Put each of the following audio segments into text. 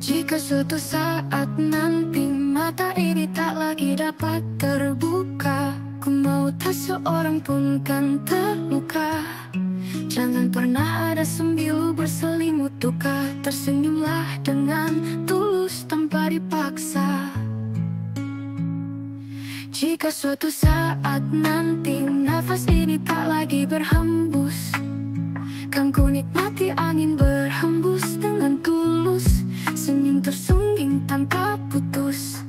Jika suatu saat nanti mata ini tak lagi dapat terbuka, ku mau tak seorang pun kan terluka. Jangan pernah ada sembilu berselimut duka. Tersenyumlah dengan tulus tanpa dipaksa. Jika suatu saat nanti nafas ini tak lagi berhembus, kan ku nikmati angin berhembus dengan tulus. Senyum tersungging tanpa putus,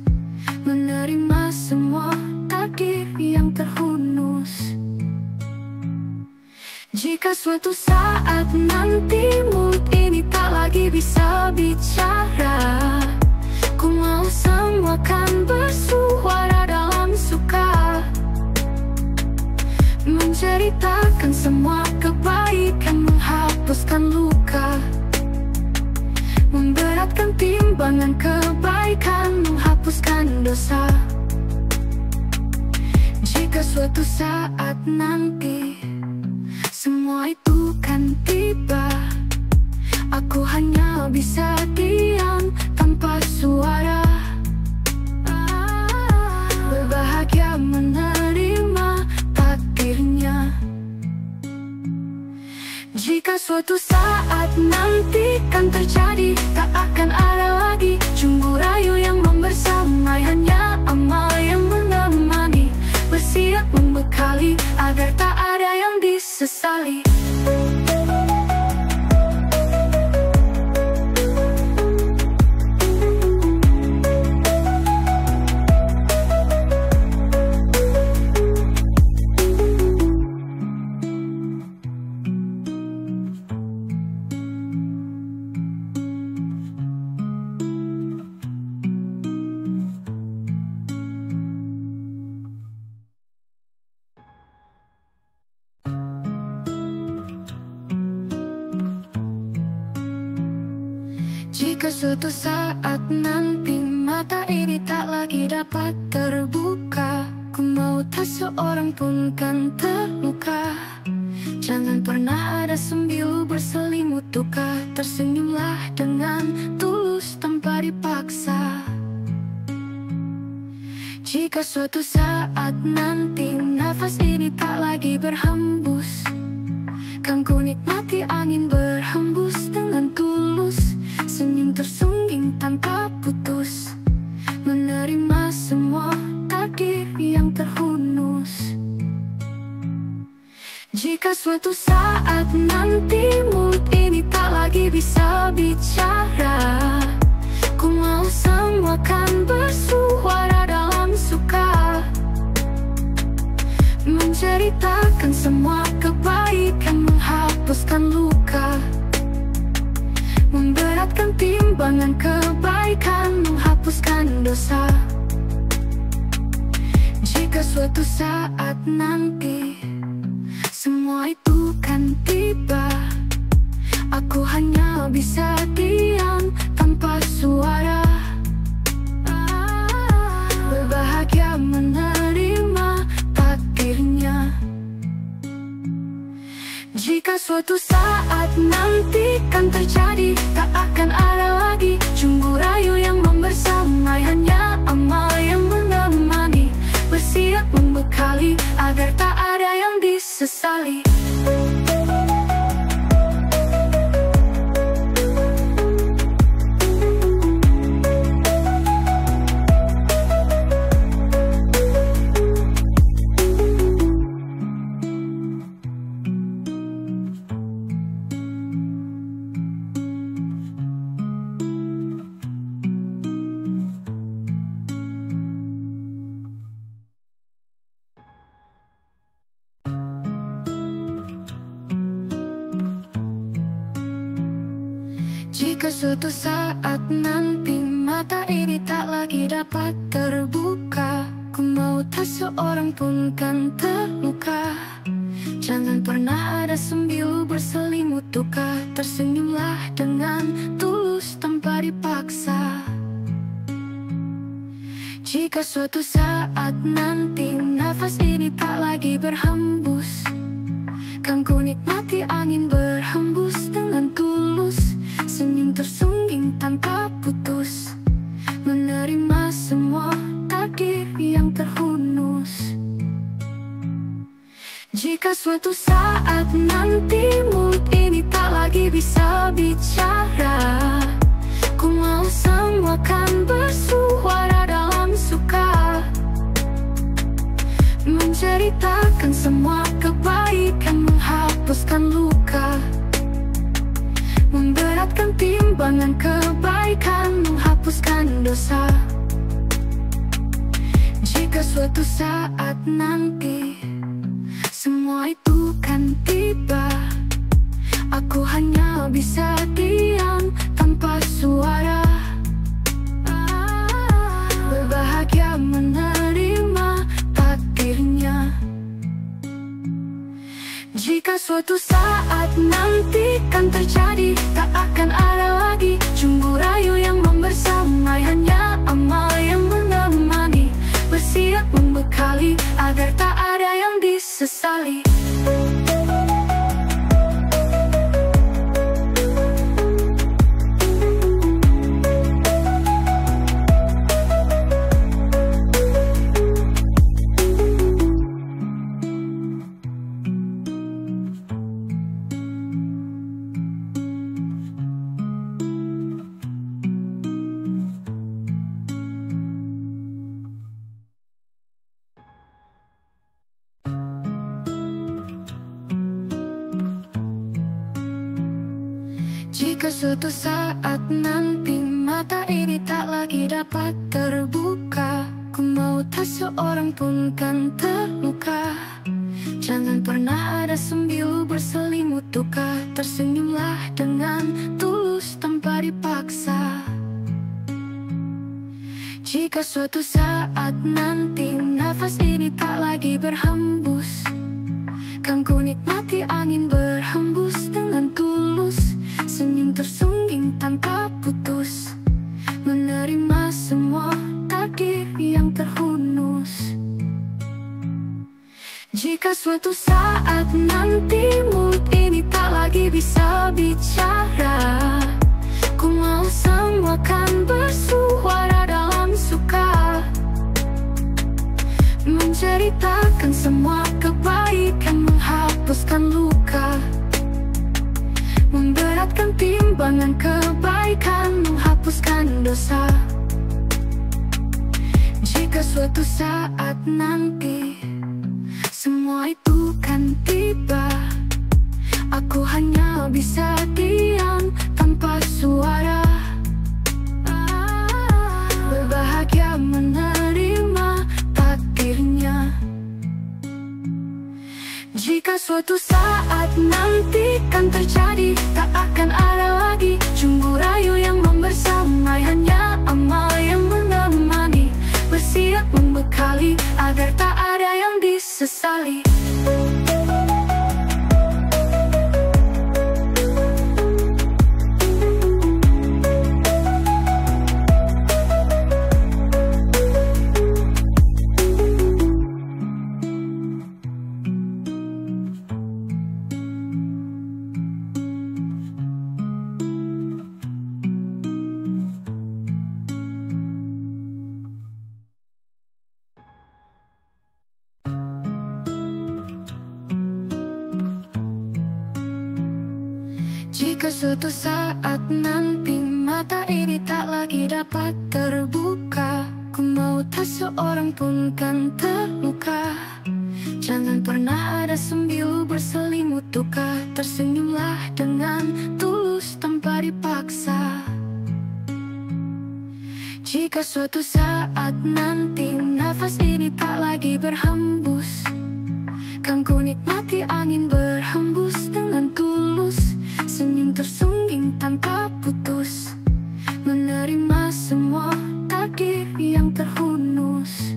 menerima semua takdir yang terhunus. Jika suatu saat nanti mulut ini tak lagi bisa bicara, ku mau semua kan bersuara dalam suka, menceritakan semua kebaikan, menghapuskan luka, memberatkan timbangan kebaikan, menghapuskan dosa. Jika suatu saat nanti semua itu kan tiba, aku hanya bisa diam tanpa suara, berbahagia menerima takdirnya. Jika suatu saat nanti kan terjadi, tak akan ada lagi cumbu rayu yang membersamai, hanya amal yang menemani, bersiap membekali agar tak ada yang disesali. Jika suatu saat nanti mata ini tak lagi dapat terbuka, ku mau tak seorang pun kan terluka. Jangan pernah ada sembilu berselimut duka. Tersenyumlah dengan tulus tanpa dipaksa. Jika suatu saat nanti nafas ini tak lagi berhembus, kan ku nikmati angin berhembus dengan tulus. Senyum tersungging tanpa putus, menerima semua takdir yang terhunus. Jika suatu saat nanti mulut ini tak lagi bisa bicara, ku mau semua kan bersuara dalam suka, menceritakan semua kebaikan, menghapuskan luka, memberatkan timbangan kebaikan, menghapuskan dosa. Jika suatu saat nanti semua itu kan tiba, aku hanya bisa diam tanpa suara, berbahagia menerima takdirnya. Jika suatu saat nanti kan terjadi, tak akan ada lagi cumbu rayu yang membersamai, hanya amal yang menemani, bersiap membekali agar tak ada yang disesali. Jika suatu saat nanti mata ini tak lagi dapat terbuka, ku mau tak seorang pun kan terluka. Jangan pernah ada sembilu berselimut duka. Tersenyumlah dengan tulus tanpa dipaksa. Jika suatu saat nanti nafas ini tak lagi berhembus, kan ku nikmati angin berhembus dengan tulus. Senyum tersungging tanpa putus. berhembus, menerima semua takdir yang terhunus. Jika suatu saat nanti mulut ini tak lagi bisa bicara, ku mau semua kan bersuara dalam suka, menceritakan semua kebaikan, menghapuskan luka, memberatkan timbangan kebaikan, menghapuskan dosa. Jika suatu saat nanti semua itu kan tiba, aku hanya bisa diam tanpa suara, berbahagia menerima takdirnya. Jika suatu saat nanti kan terjadi, tak akan ada lagi cumbu rayu yang membersamai, hanya amal yang menemani, bersiap membekali agar tak ada yang disesali. Jika suatu saat nanti mata ini tak lagi dapat terbuka, ku mau tak seorang pun kan terluka. Jangan pernah ada sembilu berselimut duka, tersenyumlah dengan tulus tanpa dipaksa. Jika suatu saat nanti nafas ini tak lagi berhembus, kan ku nikmati angin berhembus dengan tulus, senyum tersungging tanpa putus, menerima semua takdir yang terhunus. Jika suatu saat nanti mulut ini tak lagi bisa bicara, ku mau semua kan bersuara dalam suka, menceritakan semua kebaikan, menghapuskan luka, memberatkan timbangan kebaikan, menghapuskan dosa. Jika suatu saat nanti semua itu kan tiba, aku hanya bisa diam tanpa suara, berbahagia menerima takdirnya. Jika suatu saat nanti kan terjadi, tak akan ada lagi cumbu rayu yang membersamai, hanya amal yang menemani, bersiap membekali agar tak ada yang disesali. Jika suatu saat nanti mata ini tak lagi dapat terbuka, ku mau tak seorang pun kan terluka. Jangan pernah ada sembilu berselimut duka, tersenyumlah dengan tulus tanpa dipaksa. Jika suatu saat nanti nafas ini tak lagi berhembus, kan ku nikmati angin berhembus dengan tulus, senyum tersungging tanpa putus, menerima semua takdir yang terhunus.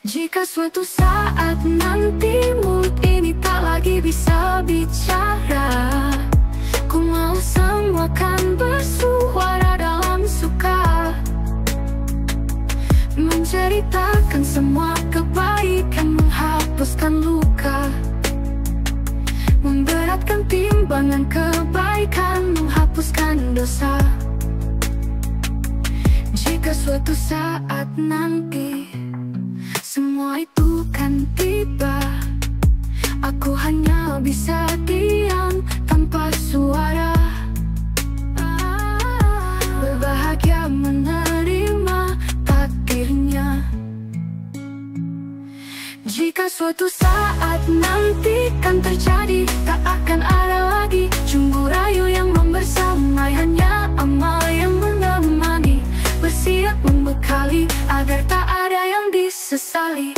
Jika suatu saat nanti mulut ini tak lagi bisa bicara, ku mau semua kan bersuara dalam suka, menceritakan semua kebaikan, menghapuskan luka, memberatkan timbangan kebaikan, menghapuskan dosa. Jika suatu saat nanti semua itu kan tiba, aku hanya bisa diam tanpa suara, berbahagia menerima takdirnya. Jika suatu saat nanti kan terjadi, tak akan ada lagi cumbu rayu yang membersamai, hanya amal yang menemani, bersiap membekali agar tak ada yang disesali.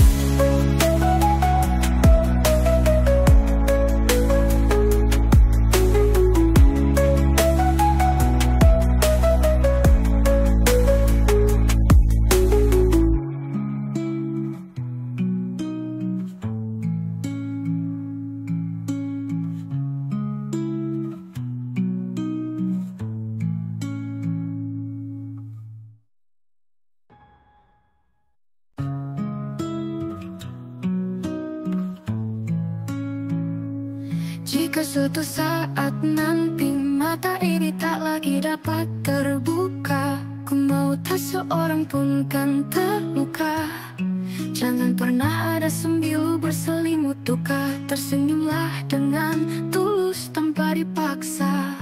Jika suatu saat nanti mata ini tak lagi dapat terbuka, ku mau tak seorang pun kan terluka. Jangan pernah ada sembilu berselimut duka, tersenyumlah dengan tulus tanpa dipaksa.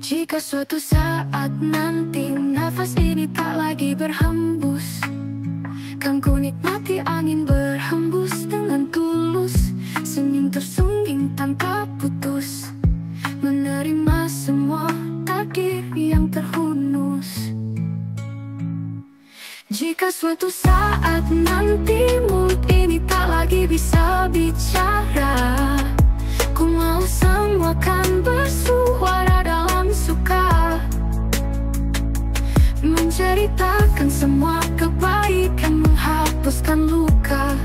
Jika suatu saat nanti nafas ini tak lagi berhembus, kan ku nikmati angin berhembus dengan tulus, senyum tersungging tanpa putus, menerima semua takdir yang terhunus. Jika suatu saat nanti mulut ini tak lagi bisa bicara, ku mau semua kan bersuara dalam suka, menceritakan semua kebaikan, menghapuskan luka,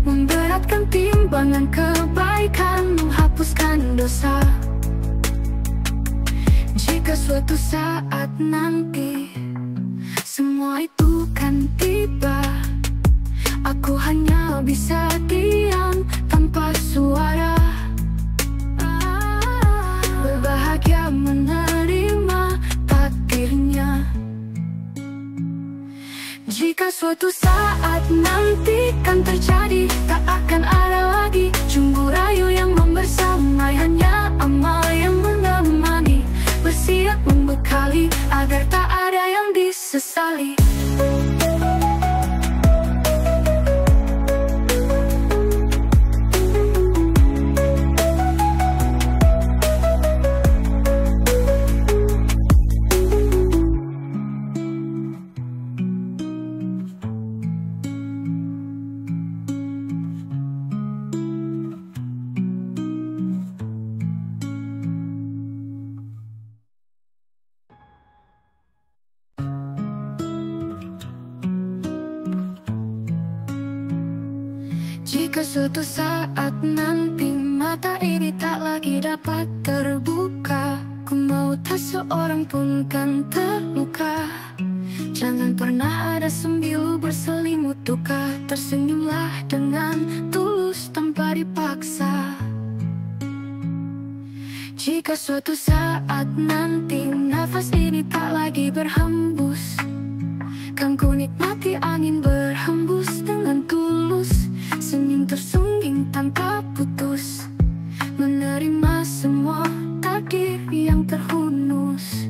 memberatkan timbangan kebaikan, menghapuskan dosa. Jika suatu saat nanti semua itu kan tiba, aku hanya bisa diam tanpa suara, berbahagia menerima takdirnya. Jika suatu saat nanti kan terjadi, tak akan ada lagi cumbu rayu yang membersamai, hanya amal yang menemani, bersiap membekali agar tak ada yang disesali. Jika suatu saat nanti mata ini tak lagi dapat terbuka, ku mau tak seorang pun kan terluka. Jangan pernah ada sembilu berselimut duka, tersenyumlah dengan tulus tanpa dipaksa. Jika suatu saat nanti nafas ini tak lagi berhembus, kan ku nikmati angin berhembus dengan tulus, senyum tersungging tanpa putus, menerima semua takdir yang terhunus.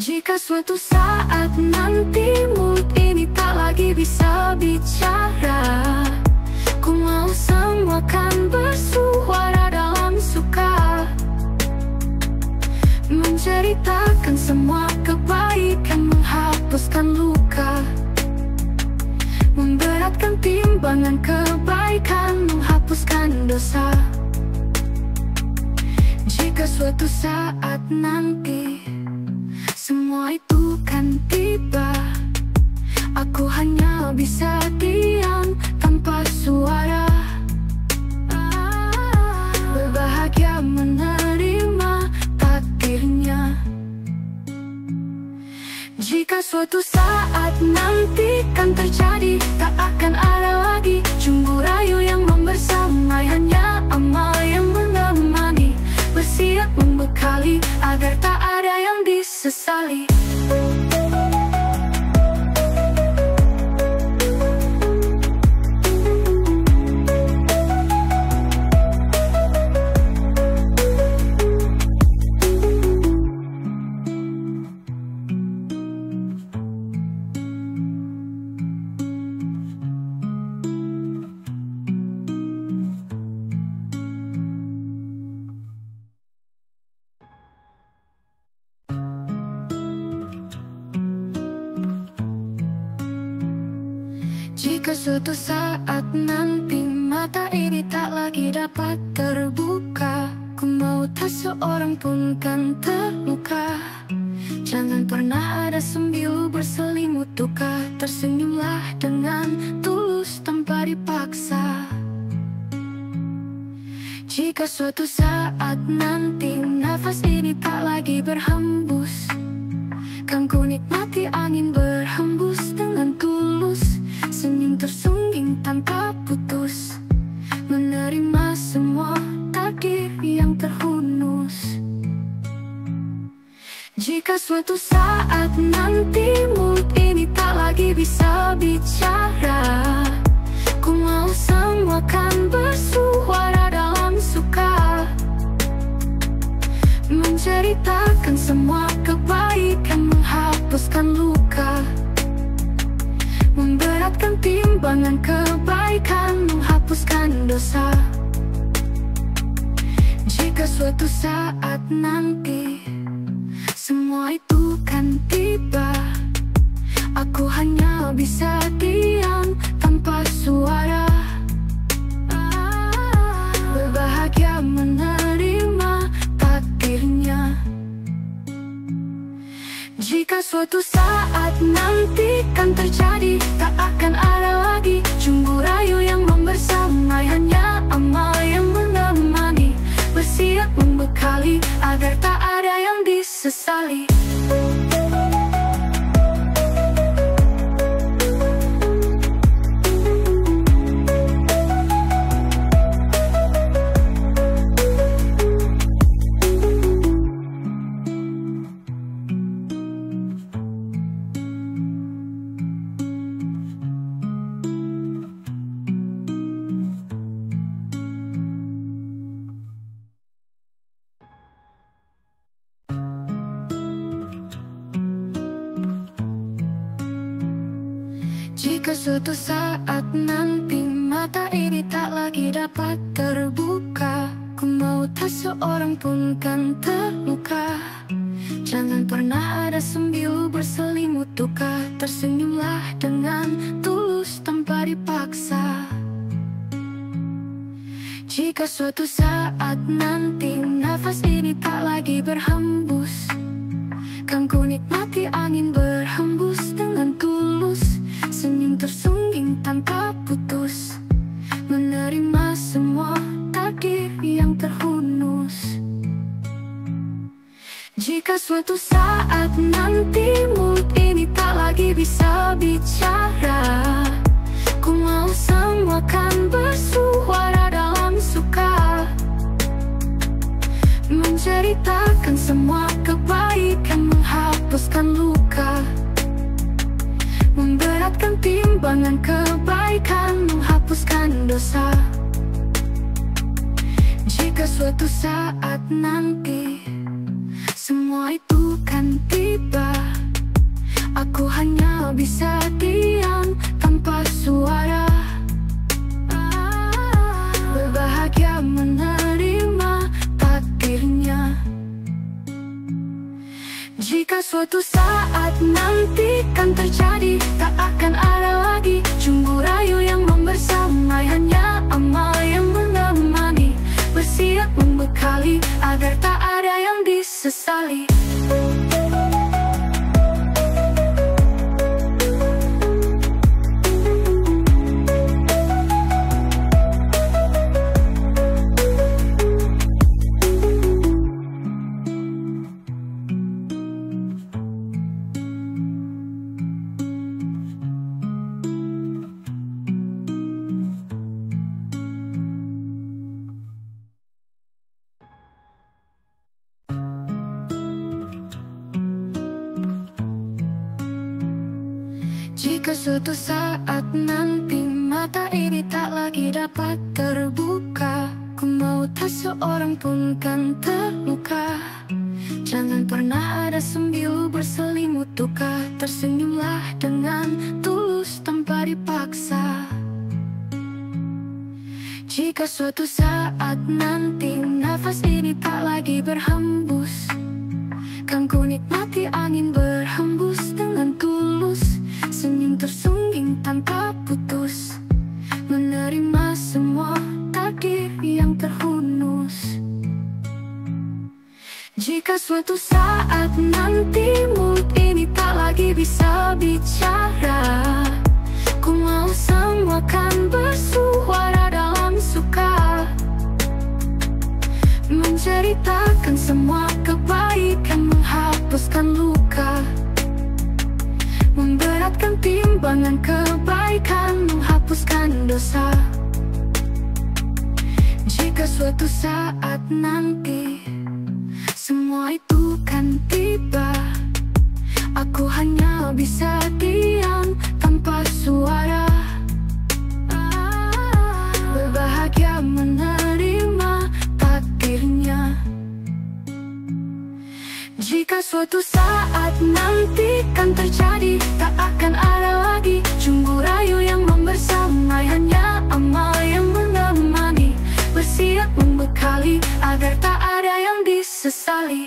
Jika suatu saat nanti mulut ini tak lagi bisa bicara, ku mau semua kan bersuara dalam suka, menceritakan semua kebaikan, menghapuskan luka, memberatkan timbangan kebaikan, menghapuskan dosa. Jika suatu saat nanti semua itu kan tiba, aku hanya bisa diam tanpa suara, berbahagia menerima takdirnya. Jika suatu saat nanti kan terjadi, tak akan ada lagi cumbu rayu yang membersamai, hanya amal yang menemani, bersiap membekali agar tak ada Jika suatu saat nanti mata ini tak lagi dapat terbuka, ku mau tak seorang pun kan terluka. Jangan pernah ada sembilu berselimut duka. Tersenyumlah dengan tulus tanpa dipaksa. Jika suatu saat nanti nafas ini tak lagi berhembus, kan ku nikmati angin berhembus dengan tulus. Senyum tersungging tanpa putus, menerima semua takdir yang terhunus. Jika suatu saat nanti mulut ini tak lagi bisa bicara, ku mau semua kan bersuara dalam suka, menceritakan semua kebaikan, menghapuskan luka, memberatkan timbangan kebaikan, menghapuskan dosa. Jika suatu saat nanti semua itu kan tiba, aku hanya bisa diam tanpa suara, berbahagia menerima takdirnya. Jika suatu saat nanti kan terjadi, tak akan ada lagi cumbu rayu yang membersamai, hanya amal yang menemani, bersiap membekali agar tak ada yang disesali. Jika suatu saat nanti mata ini tak lagi dapat terbuka, ku mau tak seorang pun kan terluka. Jangan pernah ada sembilu berselimut duka. Tersenyumlah dengan tulus tanpa dipaksa. Jika suatu saat nanti nafas ini tak lagi berhembus, kan ku nikmati angin berhembus dengan tulus. Senyum tersungging tanpa putus, menerima semua takdir yang terhunus. Jika suatu saat nanti mulut ini tak lagi bisa bicara, ku mau semua kan bersuara dalam suka, menceritakan semua kebaikan, menghapuskan luka, memberatkan timbangan kebaikan, menghapuskan dosa. Jika suatu saat nanti semua itu kan tiba, aku hanya bisa diam tanpa suara, berbahagia menerima takdirnya. Jika suatu saat nanti kan terjadi, tak akan ada lagi cumbu rayu yang membersamai, hanya amal yang menemani, bersiap membekali agar tak ada yang disesali. Jika suatu saat nanti mata ini tak lagi dapat terbuka, ku mau tak seorang pun kan terluka. Jangan pernah ada sembilu berselimut duka. Tersenyumlah dengan tulus tanpa dipaksa. Jika suatu saat nanti nafas ini tak lagi berhembus, kan ku nikmati angin berhembus dengan tulus. Senyum tersungging tanpa putus, menerima semua takdir yang terhunus. Jika suatu saat nanti mulut ini tak lagi bisa bicara, ku mau semua kan bersuara dalam suka, menceritakan semua kebaikan, menghapuskan luka, memberatkan timbangan kebaikan, menghapuskan dosa. Jika suatu saat nanti semua itu kan tiba, aku hanya bisa diam tanpa suara, berbahagia menerima takdirnya. Jika suatu saat nanti kan terjadi, tak akan ada lagi cumbu rayu yang membersamai, hanya amal yang menemani, bersiap membekali agar tak ada yang disesali.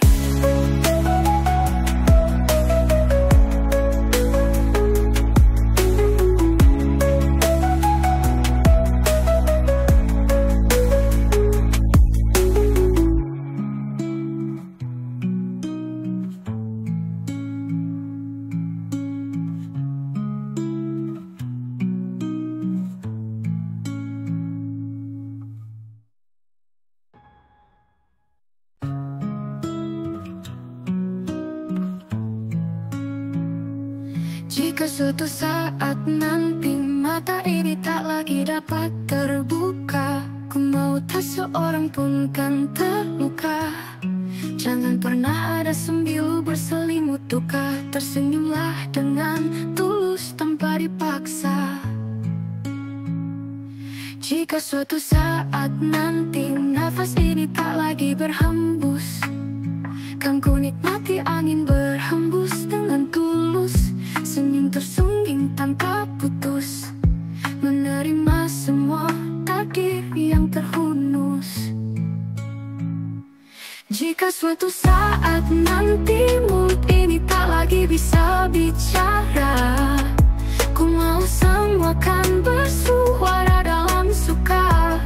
Jika suatu saat nanti mata ini tak lagi dapat terbuka, ku mau tak seorang pun kan terluka. Jangan pernah ada sembilu berselimut duka, tersenyumlah dengan tulus tanpa dipaksa. Jika suatu saat nanti nafas ini tak lagi berhembus, kan ku nikmati angin berhembus dengan tulus, senyum tersungging tanpa putus, menerima semua takdir yang terhunus. Jika suatu saat nanti mulut ini tak lagi bisa bicara, ku mau semua kan bersuara dalam suka,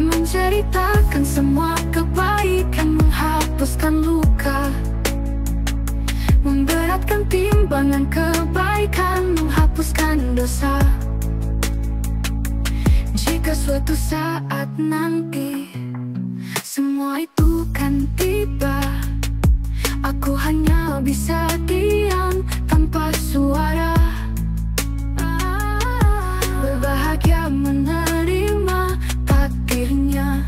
menceritakan semua kebaikan, menghapuskan luka, memberatkan timbangan kebaikan, menghapuskan dosa. Jika suatu saat nanti semua itu kan tiba, aku hanya bisa diam tanpa suara, berbahagia menerima takdirnya.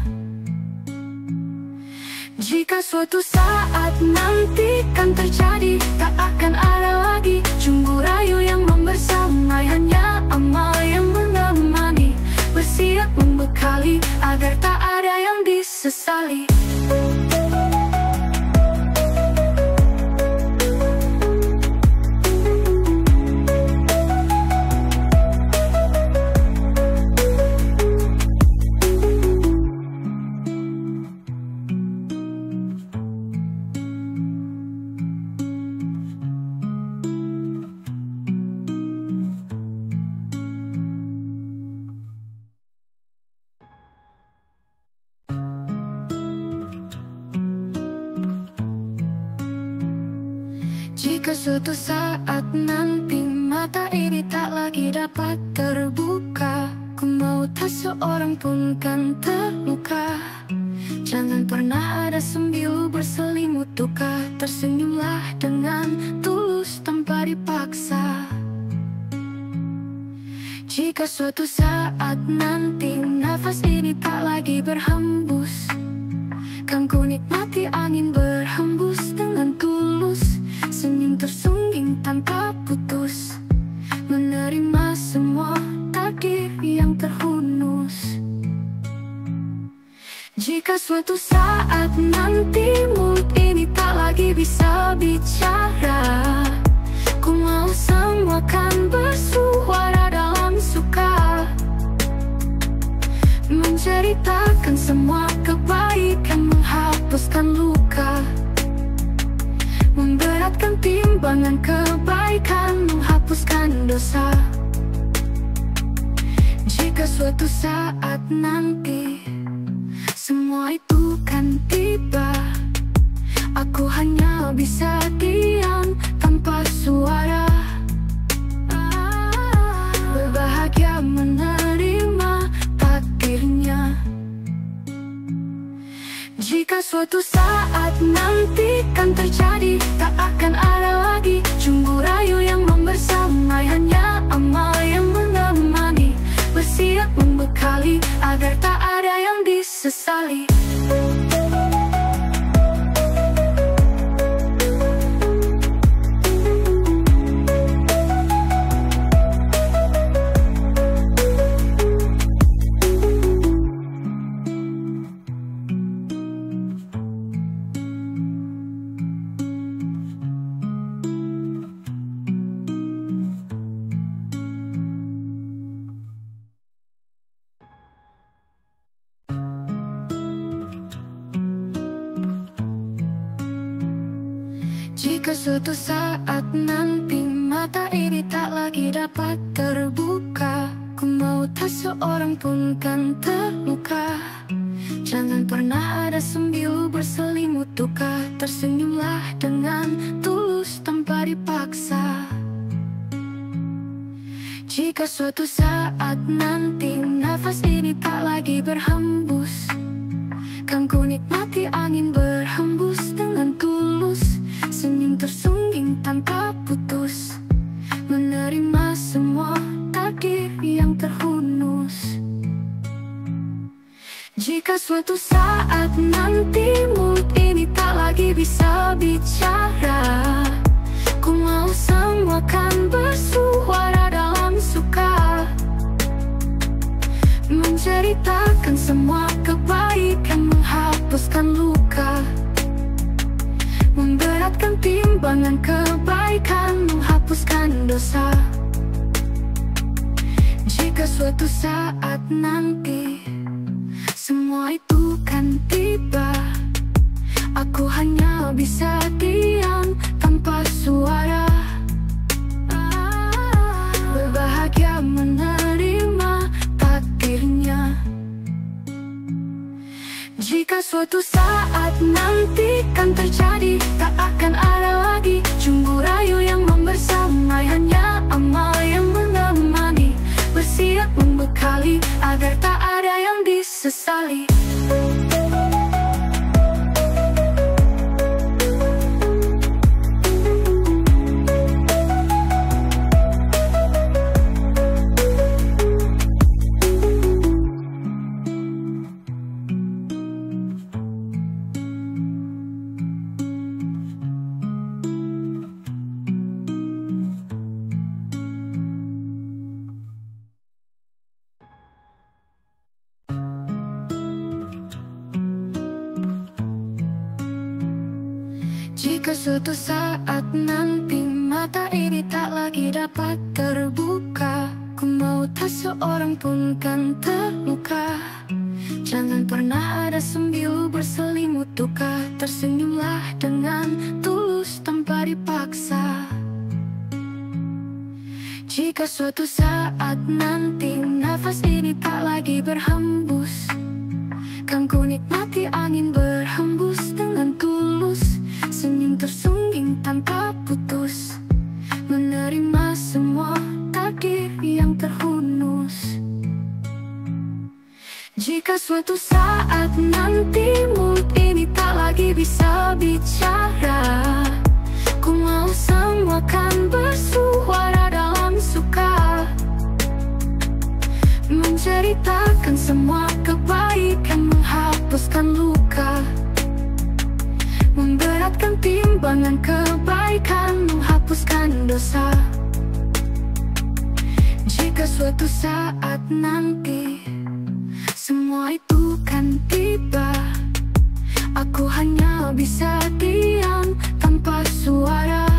Jika suatu saat nanti kan terjadi, tak akan ada lagi cumbu rayu yang membersamai, hanya amal yang menemani, bersiap membekali agar tak ada yang disesali. Jika suatu saat nanti mata ini tak lagi dapat terbuka, ku mau tak seorang pun kan terluka. Jangan pernah ada sembilu berselimut duka, tersenyumlah dengan tulus tanpa dipaksa. Jika suatu saat nanti nafas ini tak lagi berhembus, kan ku nikmati angin berhembus dengan tulus, senyum tersungging tanpa putus, menerima semua takdir yang terhunus. Jika suatu saat nanti mulut ini tak lagi bisa bicara, ku mau semua kan bersuara dalam suka, menceritakan semua kebaikan, menghapuskan luka, memberatkan timbangan kebaikan, menghapuskan dosa. Jika suatu saat nanti semua itu kan tiba, aku hanya bisa diam tanpa suara, berbahagia menerima takdirnya. Jika suatu saat nanti kan terjadi, tak akan ada lagi cumbu rayu yang membersamai, hanya amal yang menemani, bersiap membekali agar tak ada yang disesali. Jika suatu saat nanti mata ini tak lagi dapat terbuka, ku mau tak seorang pun kan terluka. Jangan pernah ada sembilu berselimut duka, tersenyumlah dengan tulus tanpa dipaksa. Jika suatu saat nanti nafas ini tak lagi berhembus, kan ku nikmati angin berhembus dengan tulus, senyum tersungging tanpa putus, menerima semua takdir yang terhunus. Jika suatu saat nanti mulut ini tak lagi bisa bicara, ku mau semua kan bersuara dalam suka, menceritakan semua kebaikan, menghapuskan luka, memberatkan timbangan kebaikan, menghapuskan dosa. Jika suatu saat nanti semua itu kan tiba, aku hanya bisa diam tanpa suara, berbahagia menerima takdirnya. Jika suatu saat nanti kan terjadi, tak akan ada lagi cumbu rayu yang membersamai, hanya amal yang menemani, bersiap membekali agar tak ada yang disesali. Jika suatu saat nanti mata ini tak lagi dapat terbuka, ku mau tak seorang pun kan terluka. Jangan pernah ada sembilu berselimut duka, tersenyumlah dengan tulus tanpa dipaksa. Jika suatu saat nanti nafas ini tak lagi berhembus, kan ku nikmati angin berhembus dengan tulus, senyum tersungging tanpa putus, menerima semua takdir yang terhunus. Jika suatu saat nanti mulut ini tak lagi bisa bicara, ku mau semua kan bersuara dalam suka, menceritakan semua kebaikan, menghapuskan luka, memberatkan timbangan kebaikan, menghapuskan dosa. Jika suatu saat nanti semua itu kan tiba, aku hanya bisa diam tanpa suara,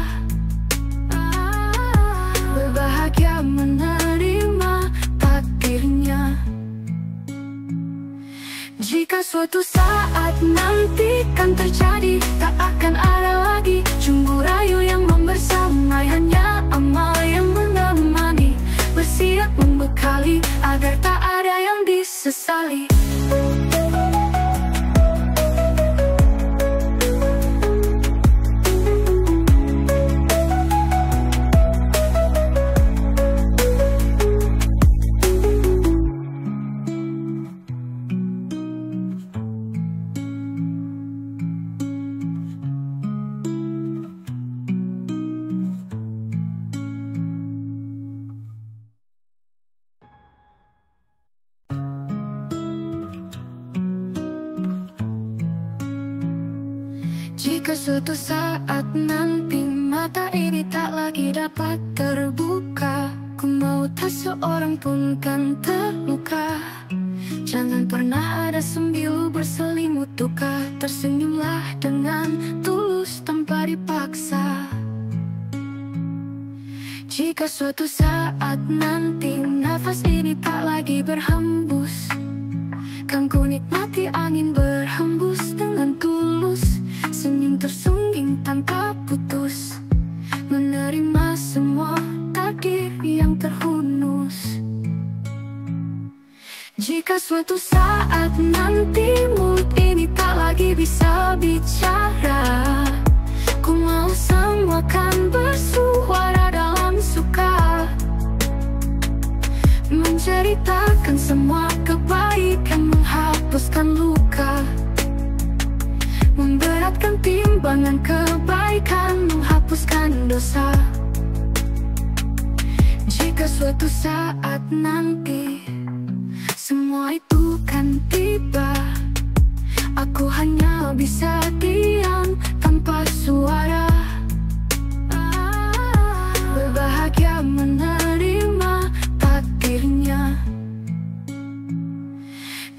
berbahagia menerima takdirnya. Jika suatu saat nanti kan terjadi, tak akan ada lagi cumbu rayu yang membersamai, hanya amal yang menemani, bersiap membekali agar tak ada disesali. Jika suatu saat nanti mata ini tak lagi dapat terbuka, ku mau tak seorang pun kan terluka. Jangan pernah ada sembilu berselimut duka. Tersenyumlah dengan tulus tanpa dipaksa. Jika suatu saat nanti nafas ini tak lagi berhembus, kan ku nikmati angin berhembus dengan tulus. Senyum tersungging tanpa putus, menerima semua takdir yang terhunus. Jika suatu saat nanti mulut ini tak lagi bisa bicara, ku mau semua kan bersuara dalam suka, menceritakan semua kebaikan, menghapuskan luka, memberatkan timbangan kebaikan, menghapuskan dosa. Jika suatu saat nanti semua itu kan tiba, aku hanya bisa diam tanpa suara, berbahagia menerima takdirnya.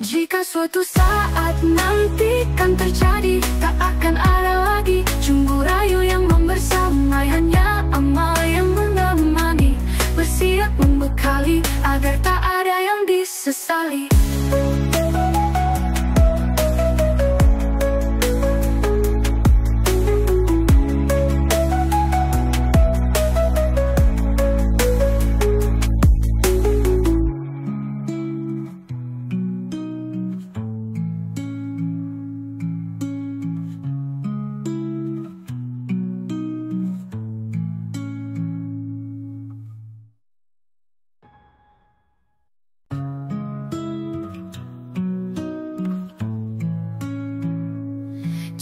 Jika suatu saat nanti kan terjadi, tak akan ada lagi cumbu rayu yang membersamai, hanya amal yang menemani, bersiap membekali agar tak ada yang disesali.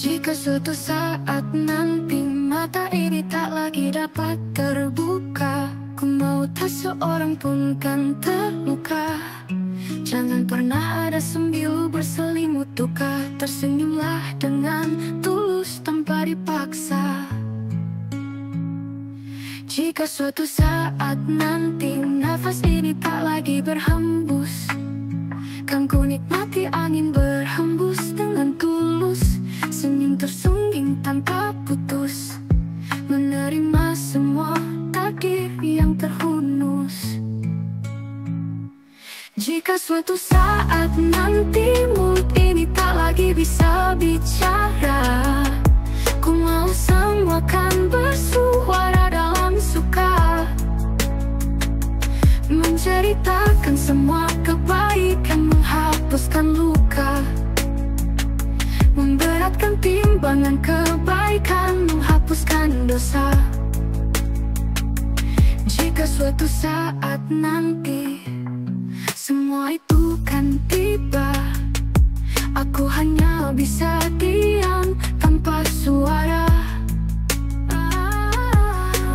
Jika suatu saat nanti mata ini tak lagi dapat terbuka, ku mau tak seorang pun kan terluka. Jangan pernah ada sembilu berselimut duka. Tersenyumlah dengan tulus tanpa dipaksa. Jika suatu saat nanti nafas ini tak lagi berhembus, kan ku nikmati angin berhembus dengan tulus. Senyum tersungging tanpa putus, menerima semua takdir yang terhunus. Jika suatu saat nanti mulut ini tak lagi bisa bicara, ku mau semua kan bersuara dalam suka, menceritakan semua kebaikan, menghapuskan luka, memberatkan timbangan kebaikan, menghapuskan dosa. Jika suatu saat nanti semua itu kan tiba, aku hanya bisa diam tanpa suara,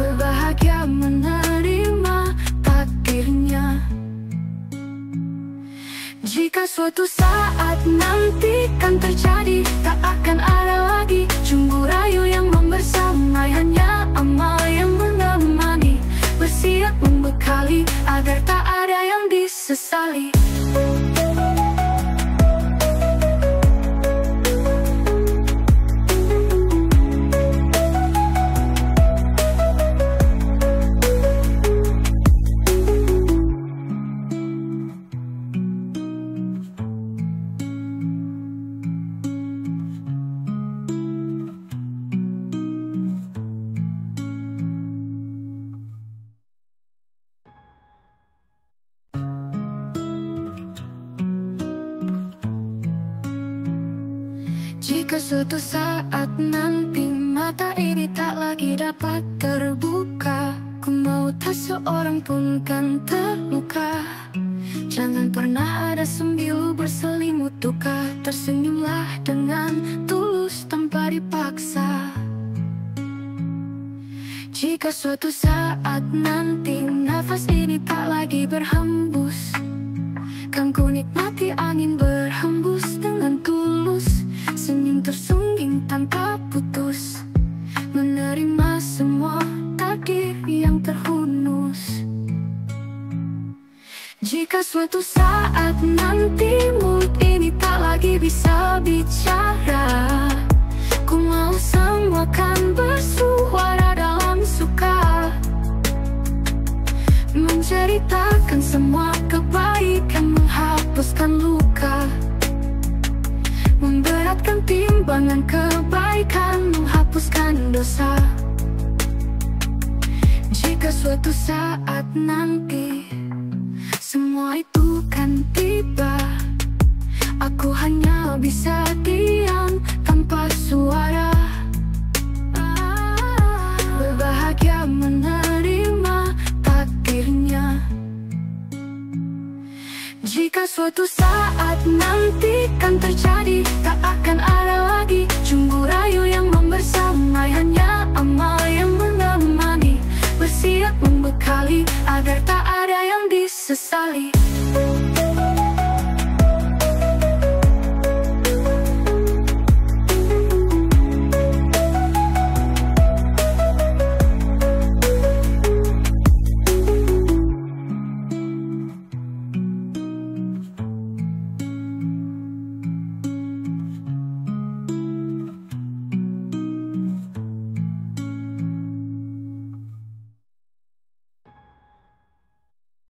berbahagia menerima takdirnya. Jika suatu saat nanti kan terjadi, tak akan ada lagi cumbu rayu yang membersamai, hanya amal yang menemani, bersiap membekali agar tak ada yang disesali. Jika suatu saat nanti mata ini tak lagi dapat terbuka, ku mau tak seorang pun kan terluka. Jangan pernah ada sembilu berselimut duka. Tersenyumlah dengan tulus tanpa dipaksa. Jika suatu saat nanti nafas ini tak lagi berhembus, kan ku nikmati angin berhembus dengan tulus. Senyum tersungging tanpa putus, menerima semua takdir yang terhunus. Jika suatu saat nanti mulut ini tak lagi bisa bicara, ku mau semua kan bersuara dalam suka, menceritakan semua kebaikan, menghapuskan luka, memberatkan timbangan kebaikan, menghapuskan dosa. Jika suatu saat nanti semua itu kan tiba, aku hanya bisa diam tanpa suara, berbahagia menerima takdirnya. Jika suatu saat nanti kan terjadi, tak akan ada lagi cumbu rayu yang membersamai, hanya amal yang menemani, bersiap membekali agar tak ada yang disesali.